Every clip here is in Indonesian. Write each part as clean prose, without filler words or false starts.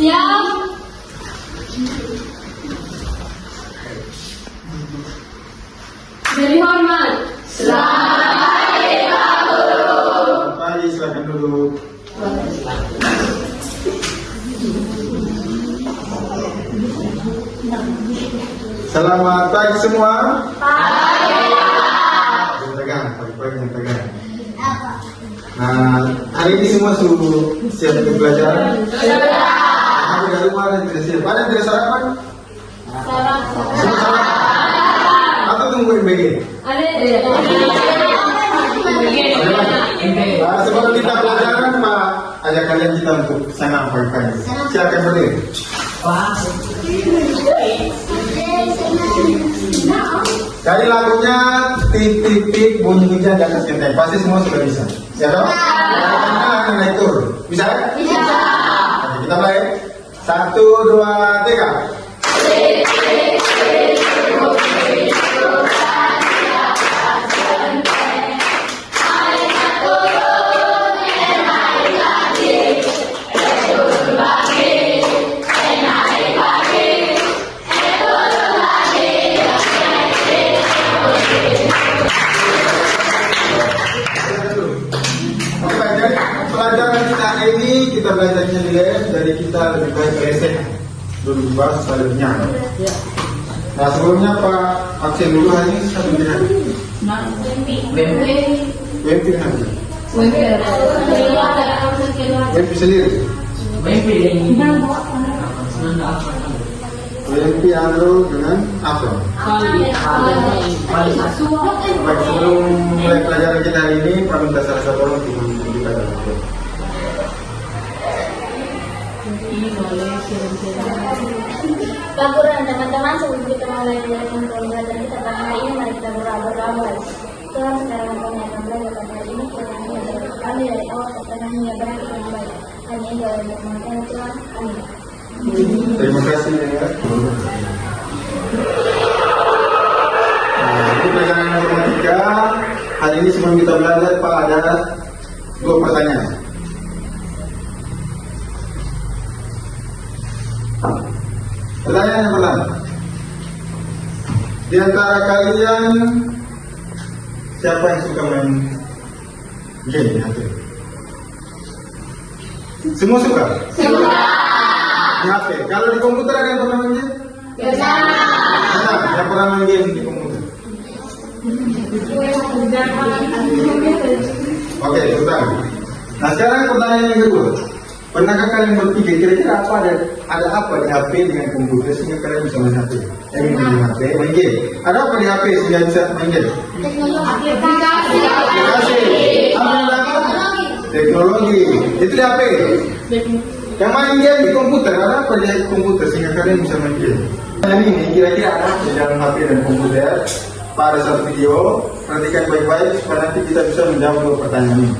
Siap. Beri hormat. Selamat pagi, silakan duduk. Selamat pagi semua. Jangan tegang, pagi-pagi jangan tegang. Nah, hari ini semua sudah siap untuk belajar? Tapi dari rumah ada yang tidak siap. Ada yang tidak sarapan? Semua sarapan? Atau tunggu MBG? Nah, sebelum kita pelajaran, Pak, ajak kalian kita untuk senam pagi-pagi. Silakan berdiri. Cari lagunya titik-titik bunyi hujan di atas genteng. Pasti semua sudah bisa. Ya toh? Karena naik turun. Bisa? Bisa. Oke, kita mulai. 1, 2, 3. Pelajaran kita hari ini kita belajarnya di les, jadi kita lebih baik leseh dulu dibahas supaya lebih nyaman. Nah sebelumnya Pak absen dulu hari ini satu bilang. WMP nanti. WMP sendiri. WMP Andro dengan Afro. Baik, sebelum mulai pelajaran kita hari ini, Pak minta salah satu orang untuk menunjukkan dalam video. Laporan teman-teman, sebelum kita mulai belajar kita pada hari ini, mari kita berdoa. Tuhan, sekarang kami akan belajar pada hari ini, Tuhan yang berdoa kami dari awal pertengahan hingga berakhir dengan baik. Hanya ini dalam nama Tuhan, amin. Terima kasih ya. Nah, ini pelajaran matematika. Hari ini sebelum kita belajar, Pak, ada 2 pertanyaan. Pertanyaan yang pertama, di antara kalian siapa yang suka main game di HP? Semua suka? Suka. Di HP. Kalau di komputer ada yang pernah main game? Ada yang pernah main game di komputer? Oke, sudah. Nah sekarang pertanyaan yang kedua. Pernahkah kalian berpikir kira-kira ada apa di HP dengan komputer sehingga kalian bisa main HP? Main HP, main game. Ada apa di HP sehingga bisa main game? Aplikasi. Teknologi. Itu di HP. Yang main game di komputer, ada apa di komputer sehingga kalian bisa main game? Ini kira-kira ada apa di dalam HP dan komputer? Pada satu video, perhatikan baik-baik supaya nanti kita bisa menjawab 2 pertanyaan ini.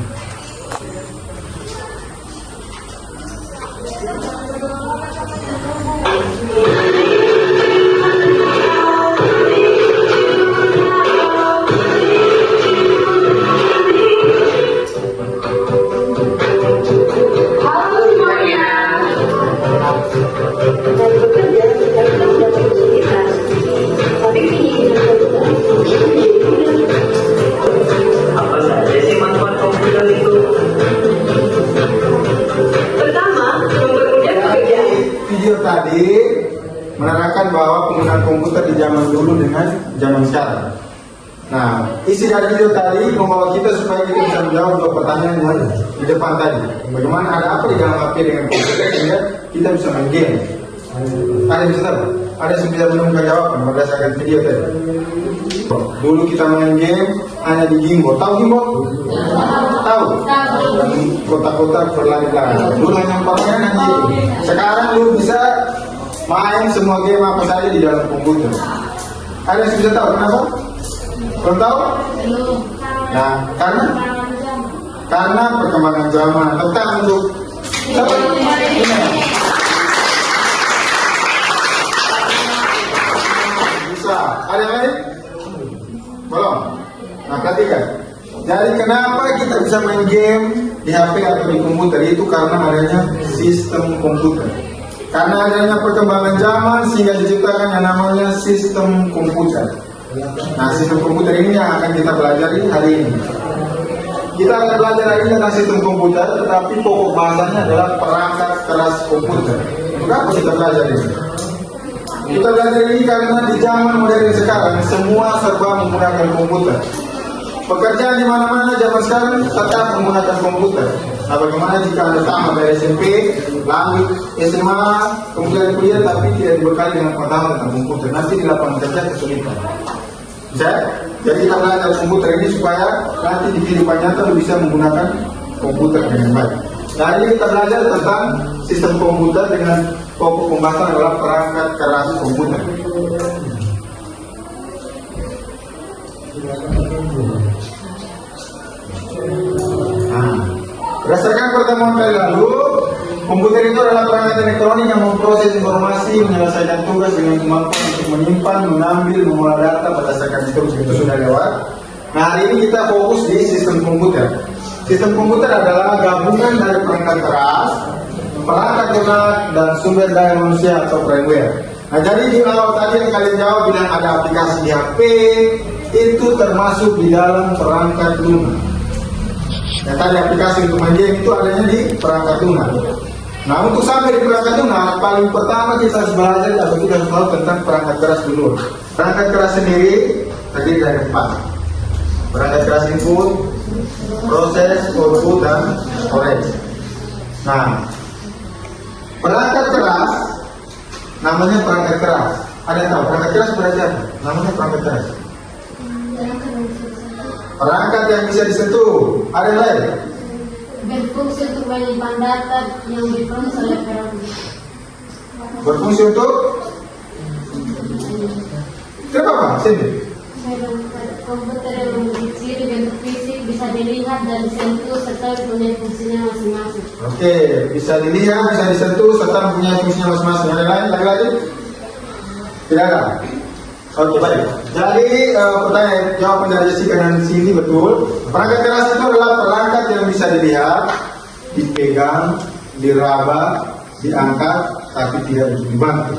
Apa saja sih manfaat komputer itu? Pertama, mempermudah pekerjaan. Video tadi menerangkan bahwa penggunaan komputer di zaman dulu dengan zaman sekarang. Nah, isi dari video tadi membawa kita supaya kita bisa menjawab 2 pertanyaan yang ada di depan tadi. Bagaimana ada apa di dalam HP dengan komputer sehingga kita bisa main game? Ada yang bisa tahu? Ada yang bisa menemukan jawaban berdasarkan video tadi. Dulu kita main game hanya di Gimbo. Tahu Gimbo? Tahu? Dan kotak-kotak berlari-lari. Dulu hanya permainan gitu. Sekarang lu bisa main semua game apa saja di dalam komputer. Ada yang bisa tahu kenapa? Belum tahu? Nah, karena perkembangan zaman. Tentang untuk siapa? Bisa. Ada yang lain? Belum. Nah, perhatikan. Jadi kenapa kita bisa main game di HP atau di komputer itu karena adanya sistem komputer. karena adanya perkembangan zaman sehingga diciptakan yang namanya sistem komputer. Nah, sistem komputer ini yang akan kita pelajari hari ini. Kita akan belajar hari ini tentang sistem komputer, tetapi pokok bahasanya adalah perangkat keras komputer. Kenapa kita belajar ini? Kita belajar ini karena di zaman modern sekarang semua serba menggunakan komputer. Pekerjaan di mana-mana zaman sekarang tetap menggunakan komputer. Nah, bagaimana jika Anda tamat dari SMP, lanjut SMA, kemudian kuliah tapi tidak dibekali dengan pengetahuan tentang komputer, nanti di lapangan kerja kesulitan. Bisa? Jadi kita belajar komputer ini supaya nanti di kehidupan nyata bisa menggunakan komputer dengan baik. Nah, ini kita belajar tentang sistem komputer dengan pokok pembahasan adalah perangkat keras komputer. Nah, berdasarkan pertemuan kali lalu, komputer itu adalah perangkat elektronik yang memproses informasi, menyelesaikan tugas dengan kemampuan untuk menyimpan, mengambil, mengolah data berdasarkan instruksi yang sudah lewat. Nah, hari ini kita fokus di sistem komputer. Sistem komputer adalah gabungan dari perangkat keras, perangkat lunak, dan sumber daya manusia atau firmware. Nah, jadi di awal tadi yang kalian jawab bilang ada aplikasi di HP, itu termasuk di dalam perangkat lunak. Yang tadi aplikasi untuk main game itu adanya di perangkat lunak. Nah, untuk sampai di perangkat lunak, paling pertama kita harus belajar atau kita harus tahu tentang perangkat keras dulu. Perangkat keras sendiri terdiri dari 4. Perangkat keras input, proses, output, dan storage. Nah, perangkat keras namanya perangkat keras. Ada yang tahu perangkat keras berarti apa? Namanya perangkat keras. Perangkat yang bisa disentuh. Ada yang lain? Berfungsi untuk menyimpan data yang diproses oleh program. Berfungsi untuk? Kenapa Pak? Sini. Komputer yang memiliki ciri bentuk fisik bisa dilihat dan disentuh serta mempunyai fungsinya masing-masing. Oke, bisa dilihat, bisa disentuh serta mempunyai fungsinya masing-masing. Ada yang lain? Lagi-lagi? Tidak ada. Oke, baik. Jadi pertanyaan jawaban dari Jessica dan Cindy betul. Perangkat keras itu adalah perangkat yang bisa dilihat, dipegang, diraba, diangkat, tapi tidak dibantu.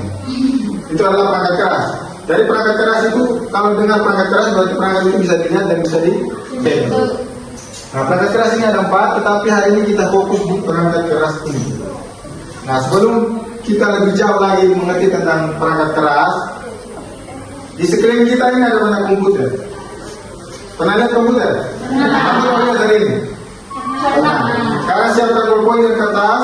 Itu adalah perangkat keras. Dari perangkat keras itu, kalau dengar perangkat keras berarti perangkat itu bisa dilihat dan bisa dipegang. Nah, perangkat keras ini ada 4, tetapi hari ini kita fokus di perangkat keras ini. Nah, sebelum kita lebih jauh lagi mengerti tentang perangkat keras, di sekeliling kita ini ada banyak komputer. Pernah lihat komputer? Pernah lihat hari ini? Pernah. Sekarang siapkan bolpoin dan kertas,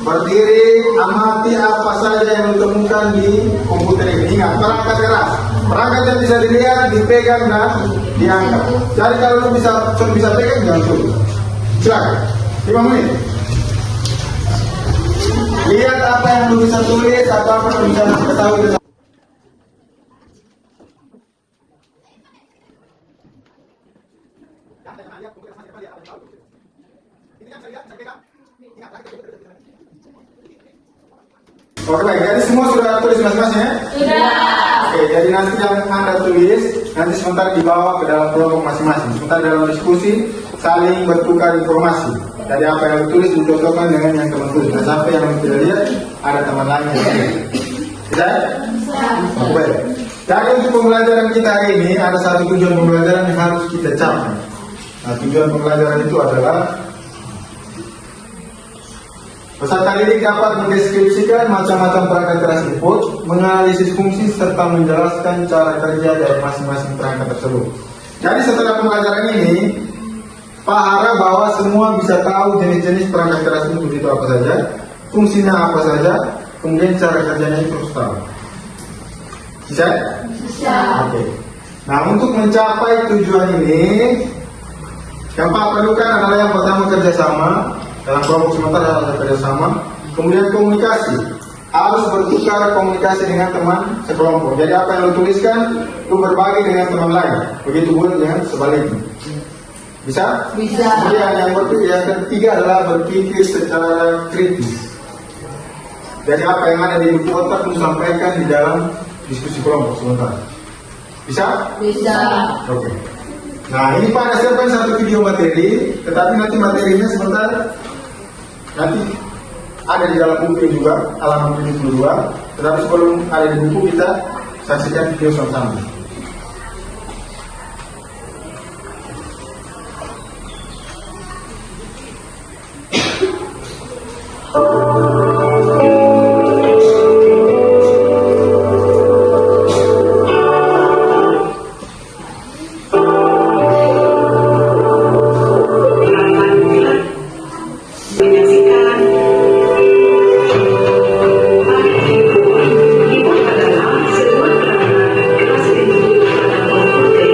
berdiri, amati apa saja yang ditemukan di komputer ini. Ingat, perangkat keras. Perangkat yang bisa dilihat, dipegang, dan diangkat. Jadi kalau lu bisa pegang, jangan suruh. Silakan. 5 menit. Lihat apa yang lu bisa tulis, atau apa yang bisa ketahui tentang. Oke, baik. Jadi semua sudah tulis masing-masing ya? Sudah. Oke, jadi nanti yang Anda tulis, nanti sebentar dibawa ke dalam kelompok masing-masing. Sebentar dalam diskusi, saling bertukar informasi. Jadi apa yang ditulis dicocokkan dengan yang teman tulis. Nah, sampai yang tidak lihat, ada teman lain yang lihat. Bisa? Oke, baik. Jadi untuk pembelajaran kita hari ini, ada satu tujuan pembelajaran yang harus kita capai. Nah, tujuan pembelajaran itu adalah peserta didik dapat mendeskripsikan macam-macam perangkat keras input, menganalisis fungsi, serta menjelaskan cara kerja dari masing-masing perangkat tersebut. Jadi setelah pembelajaran ini, Pak harap bahwa semua bisa tahu jenis-jenis perangkat keras input itu apa saja, fungsinya apa saja, kemudian cara kerjanya itu harus tahu. Bisa? Bisa. Oke. Nah, untuk mencapai tujuan ini, yang Pak perlukan adalah yang pertama kerjasama. Dalam kelompok sementara harus ada kerjasama. Kemudian komunikasi, harus bertukar komunikasi dengan teman sekelompok. Jadi apa yang lo tuliskan, lo berbagi dengan teman lain. Begitu pun dengan sebaliknya. Bisa? Bisa. Kemudian yang ketiga adalah berpikir secara kritis. Jadi apa yang ada di buku otak lo sampaikan di dalam diskusi kelompok sementara. Bisa? Bisa. Oke. Nah, ini Pak ada siapkan satu video materi, tetapi nanti materinya sebentar nanti ada di dalam buku juga, halaman 72. Tetapi sebelum ada di buku, kita saksikan video sama-sama. menyaksikan ibu adalah sebuah perangkat kelas individu pada komputer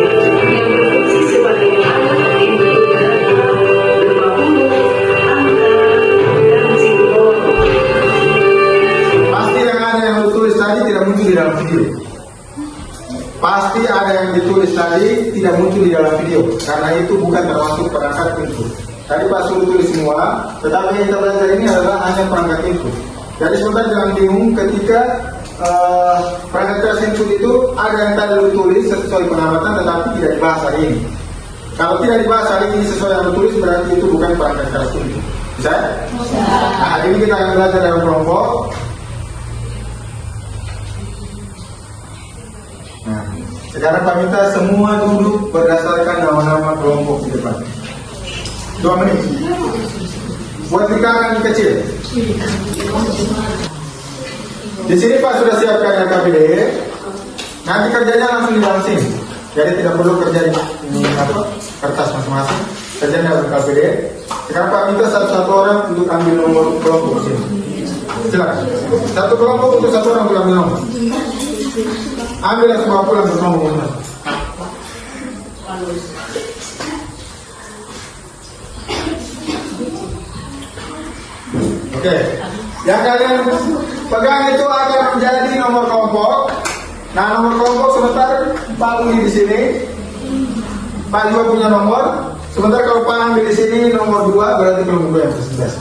yang berfungsi sebagai alat input data berupa huruf, angka, dan simbol. Pasti yang ada yang ditulis tadi tidak muncul di dalam video. Pasti ada yang ditulis tadi tidak muncul di dalam video, karena itu bukan termasuk perangkat input. Tadi Pak suruh tulis semua, tetapi yang kita belajar ini adalah hanya perangkat input. Jadi sebentar jangan bingung ketika perangkat kelas input itu ada yang tadi lu tulis sesuai pengamatan, tetapi tidak dibahas hari ini. Kalau tidak dibahas hari ini sesuai yang lu tulis, berarti itu bukan perangkat kelas input. Bisa? Nah, hari ini kita akan belajar dalam kelompok. Nah, sekarang Pak minta semua duduk berdasarkan nama-nama kelompok di depan. 2 menit. Buat lingkaran kecil. Di sini Pak sudah siapkan LKPD. Nanti kerjanya langsung di dalam sini. Jadi tidak perlu kerja di kertas masing-masing. Kerjanya dalam LKPD. Sekarang Pak minta satu-satu orang untuk ambil nomor kelompok sini. Silakan. Satu kelompok untuk satu orang untuk ambil nomor. Ambillah semua pulang ke nomor. Oke, yang kalian pegang itu akan menjadi nomor kelompok. Nah, nomor kelompok sebentar Pak Uli di sini, Pak juga punya nomor. Sebentar kalau Pak ambil di sini nomor 2, berarti kelompok 2 yang presentasi.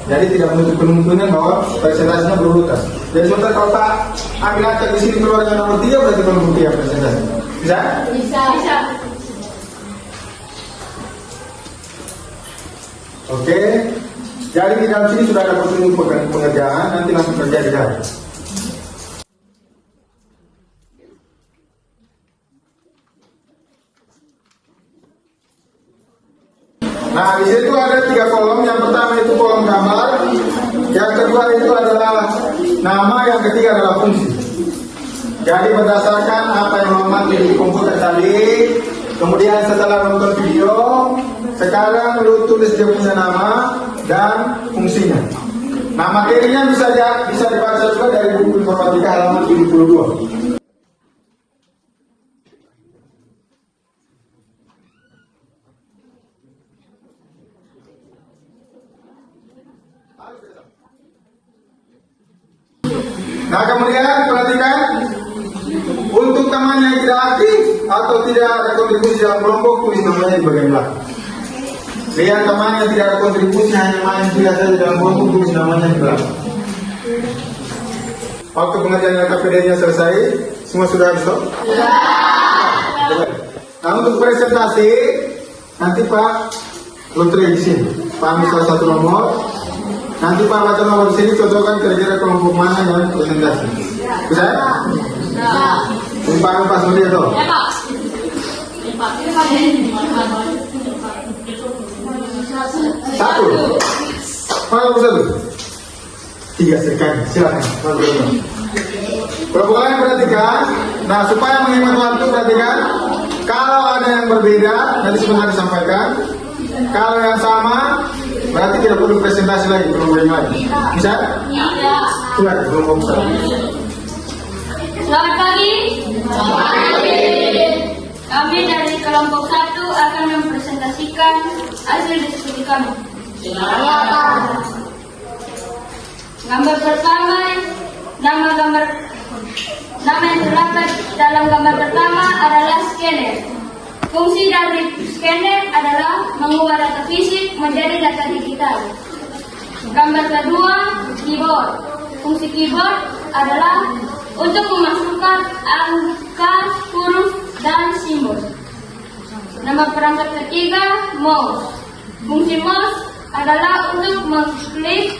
Jadi tidak menutup kemungkinan bahwa presentasinya berurutan. Jadi sebentar kalau Pak ambil acak di sini keluarnya nomor 3, berarti kelompok 3 yang presentasi. Bisa? Bisa. Oke. Jadi di dalam sini sudah ada petunjuk pengerjaan, nanti langsung kerja di dalam. Nah, di situ ada 3 kolom. Yang pertama itu kolom gambar, yang kedua itu adalah nama, yang ketiga adalah fungsi. Jadi berdasarkan apa yang Muhammad di komputer tadi, kemudian setelah nonton video, sekarang lu tulis dia punya nama dan fungsinya. Nah, materinya bisa dibaca juga dari buku informatika halaman 72. Nah, kemudian perhatikan untuk teman yang tidak aktif atau tidak ada kontribusi dalam kelompok, tulis namanya di bagian belakang. Lihat teman yang tidak ada kontribusi, hanya main biasa di dalam kelompok, tulis namanya di belakang. Waktu pengajian LKPD-nya selesai, semua sudah habis toh? Nah, untuk presentasi nanti Pak lotre di sini. Pak ambil salah satu nomor. Nanti Pak baca nomor di sini, cocokkan kira-kira kelompok mana yang presentasi. Bisa? Ini Pak pas melihat toh? Satu. Mana satu? 3 sekali. Silakan. Kelompok lain perhatikan. Nah, supaya menghemat waktu perhatikan. Kalau ada yang berbeda, nanti sebentar disampaikan. Kalau yang sama, berarti tidak perlu presentasi lagi, kelompok yang lain. Bisa? Iya. Silakan, kelompok satu. Selamat pagi. Selamat pagi. Kami dari kelompok 1 akan mempresentasikan hasil diskusi kami. Gambar pertama, nama yang terdapat dalam gambar pertama adalah scanner. Fungsi dari scanner adalah mengubah data fisik menjadi data digital. Gambar kedua, keyboard. Fungsi keyboard adalah untuk memasukkan angka, huruf, dan simbol. Nama perangkat ketiga, mouse. Fungsi mouse adalah untuk mengklik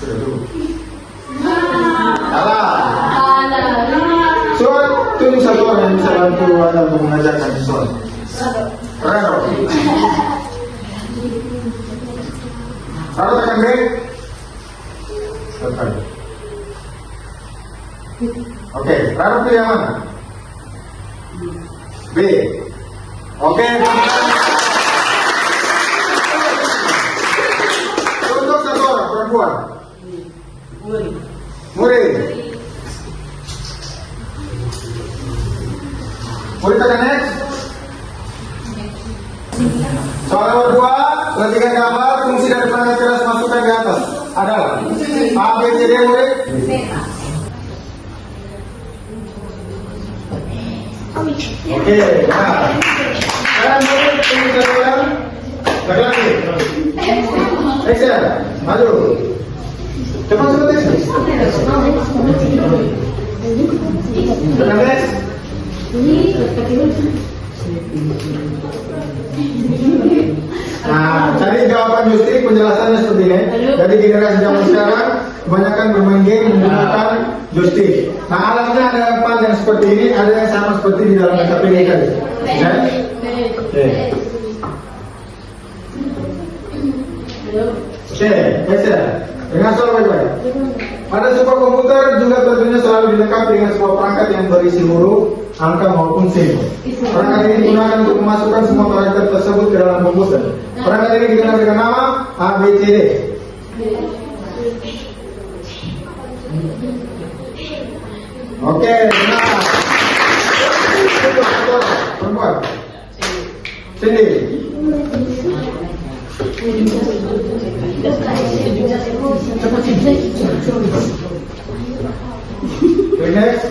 Sudah dulu. Salah. Soal tunjuk satu orang yang bisa bantu Anda untuk mengajarkan soal. Rano. Rano tekan B. Tekan. Oke, Rano pilih yang mana? B. Oke. Untuk satu orang perempuan. Muri. Muri tekan next. Soal nomor 2, perhatikan gambar fungsi dari perangkat keras masukkan di atas adalah A, B, C, D, murid. Oke, nah sekarang murid tunggu jawaban lagi. Action, maju. Cepat seperti tenang guys. Nah, cari jawaban Yusti, penjelasannya seperti ini. Jadi generasi zaman sekarang kebanyakan bermain game menggunakan joystick. Nah, alatnya ada empat yang seperti ini, ada yang sama seperti di dalam HP ini tadi. Ya? Oke. Oke, baca. Dengan soal baik-baik. Pada sebuah komputer juga tentunya selalu dilengkapi dengan sebuah perangkat yang berisi huruf, angka maupun simbol. Perangkat ini digunakan untuk memasukkan semua karakter tersebut ke dalam komputer. Perangkat ini dikenal dengan nama A, B, C, D. Oke, nah. Perempuan. Sini. Next.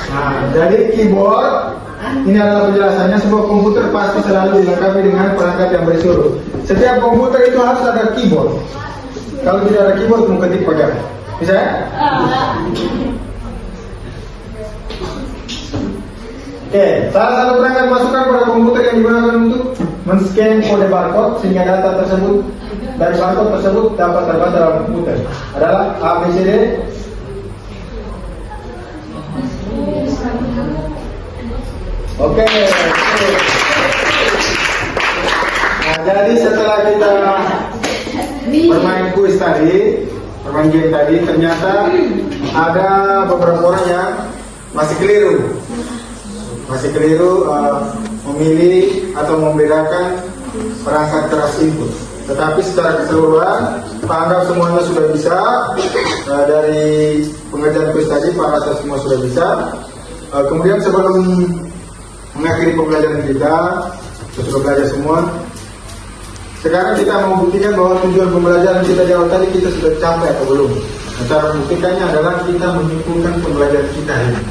Nah, jadi keyboard ini adalah penjelasannya. Sebuah komputer pasti selalu dilengkapi dengan perangkat yang berisi huruf. Setiap komputer itu harus ada keyboard. Kalau tidak ada keyboard, mau ketik pakai apa? Bisa ya? Oke, salah satu perangkat masukkan pada komputer yang digunakan untuk men-scan kode barcode sehingga data tersebut dari barcode tersebut dapat terbaca dalam komputer adalah A, B, C, D. Oke. Nah, jadi setelah kita bermain kuis tadi, bermain game tadi, ternyata ada beberapa orang yang masih keliru memilih atau membedakan perangkat keras input. Tetapi secara keseluruhan, Pak anggap semuanya sudah bisa. Dari pengajaran kuis tadi, Pak rasa semua sudah bisa. Kemudian sebelum mengakhiri pembelajaran kita sudah belajar semua. Sekarang kita mau buktikan bahwa tujuan pembelajaran kita di awal tadi kita sudah capai atau belum. Nah, cara membuktikannya adalah kita menyimpulkan pembelajaran kita ini.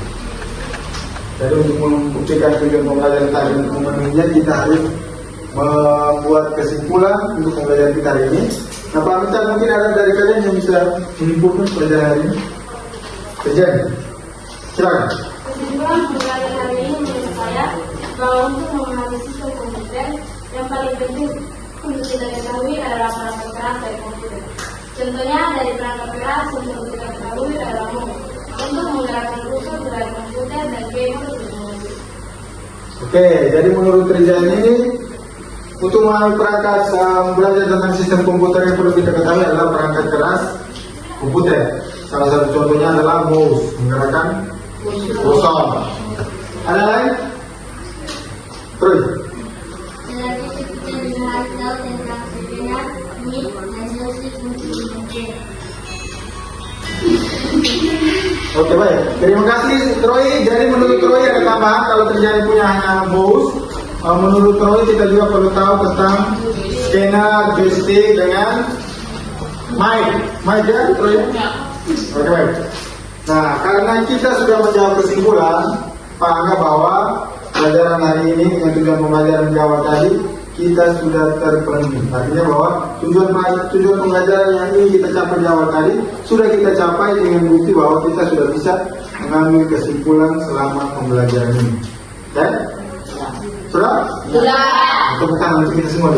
Jadi untuk membuktikan tujuan pembelajaran tadi untuk memenuhinya, kita harus membuat kesimpulan untuk pembelajaran kita hari ini. Nah, Pak Minta, mungkin ada dari kalian yang bisa menyimpulkan pembelajaran hari ini? Kejadian, silakan. Kesimpulan pembelajaran hari ini menurut saya bahwa untuk memahami sistem komputer yang paling penting untuk kita ketahui adalah perangkat keras dari komputer. Contohnya dari perangkat keras untuk kita ketahui adalah untuk menggerakkan kursor dari komputer dan keyboard untuk mengunduh. Oke, jadi menurut Rizal ini untuk memahami perangkat belajar tentang sistem komputer yang perlu kita ketahui adalah perangkat keras komputer. Salah satu contohnya adalah mouse, menggerakkan kursor. Ada lain? Terus. Oke, baik. Terima kasih Troy. Jadi menurut Troy ada tambahan kalau terjadi punya hanya mouse. Menurut Troy kita juga perlu tahu tentang scanner, joystick dengan mic ya Troy. Oke, baik. Nah, karena kita sudah menjawab kesimpulan, Pak Angga bahwa pelajaran hari ini dengan tujuan pembelajaran di awal tadi kita sudah terpenuhi. Artinya bahwa tujuan pembelajaran yang ingin kita capai di awal tadi sudah kita capai dengan bukti bahwa kita sudah bisa mengambil kesimpulan selama pembelajaran ini. Ya? Sudah? Sudah. Tepuk tangan untuk kita semua.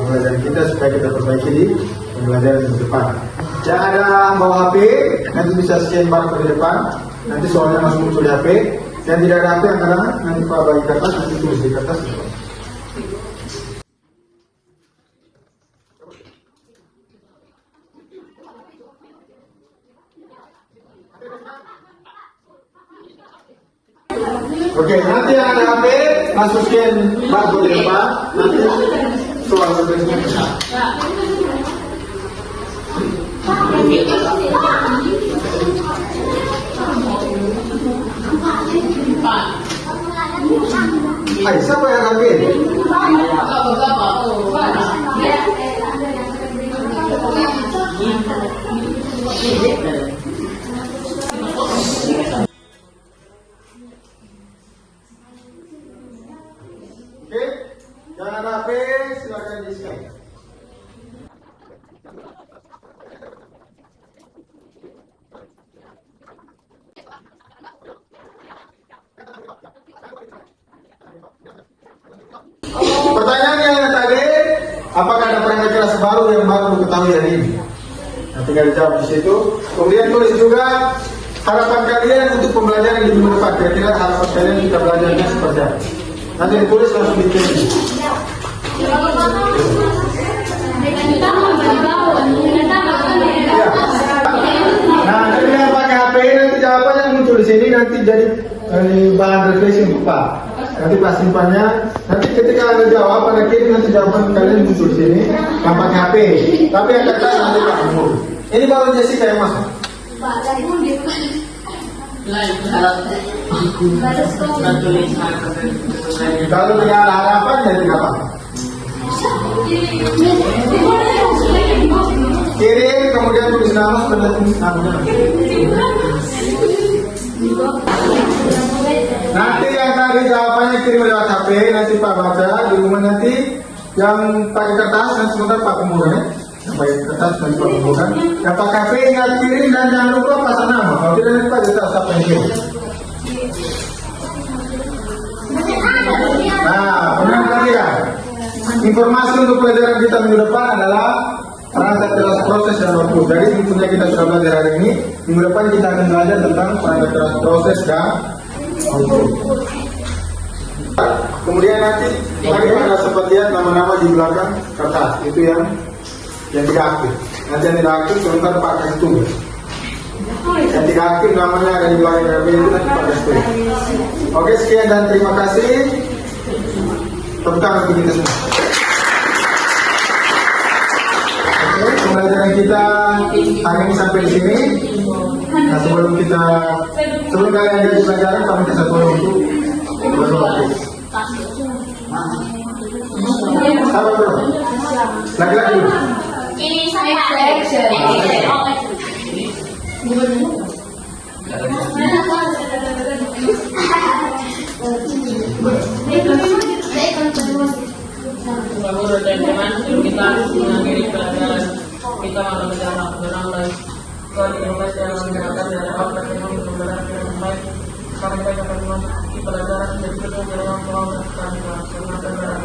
pembelajaran kita supaya kita perbaiki di pembelajaran di depan. Yang ada bawa HP, nanti bisa scan barcode di depan, nanti soalnya langsung muncul di HP. Yang tidak ada HP, yang nanti Pak bagi kertas, nanti tulis di kertas. Oke, nanti yang ada HP, langsung scan barcode di depan, nanti soal tulisnya besar. Ay, siapa yang ambil? Oke, jangan HP, silakan di-scan. Pertanyaannya yang tadi, apakah ada perangkat kelas baru yang baru diketahui hari ini? Nah, tinggal dijawab di situ. Kemudian tulis juga harapan kalian untuk pembelajaran di minggu depan. Kira-kira harapan kalian kita belajarnya seperti apa? Nanti ditulis langsung ditulis. Ya. Nah, dari yang pakai HP nanti jawabannya muncul di sini, nanti jadi bahan refleksi untuk Pak. Nanti pas simpannya, nanti ketika ada jawab pada kiri nanti jawaban kalian muncul di sini, yang pakai HP. Tapi yang kertas nanti Pak umur. Ini baru Jessica yang masuk. Kalau tidak ada harapan ya tidak apa. Kirim kemudian tulis nama pada tulis namanya. Nanti yang tadi jawabannya kirim lewat HP, nanti Pak baca di rumah nanti. Yang pakai kertas nanti sebentar Pak kemudian. Yang pakai kertas nanti Pak kemudian. Yang pakai HP ingat kirim dan jangan lupa pasang nama. Kalau tidak nanti Pak tidak siapa yang kirim. Nah, benar tadi ya. Informasi untuk pelajaran kita minggu depan adalah perangkat kelas proses dan output. Jadi tentunya kita sudah belajar hari ini. Minggu depan kita akan belajar tentang perangkat kelas proses dan output. Kemudian nanti tadi ada sempat lihat nama-nama di belakang kertas. Itu yang tidak aktif. Nanti yang tidak aktif sebentar Pak kasih tugas. Yang tidak aktif namanya ada di belakang kertas itu nanti Pak kasih tugas. Oke, sekian dan terima kasih. Tepuk tangan untuk kita semua. Oke, pembelajaran kita hari ini sampai di sini. Nah, sebelum kalian jadi pelajaran, kami minta satu untuk berdoa. Sabar bro. Lagi-lagi. Ini saya action. Menurut teman-teman, kita harus mengakhiri pelajaran kita mengajar orang lain. Kalau yang menggunakan dari apa yang menggunakan yang baik, kami akan memasuki pelajaran berikutnya dengan orang-orang dan kami akan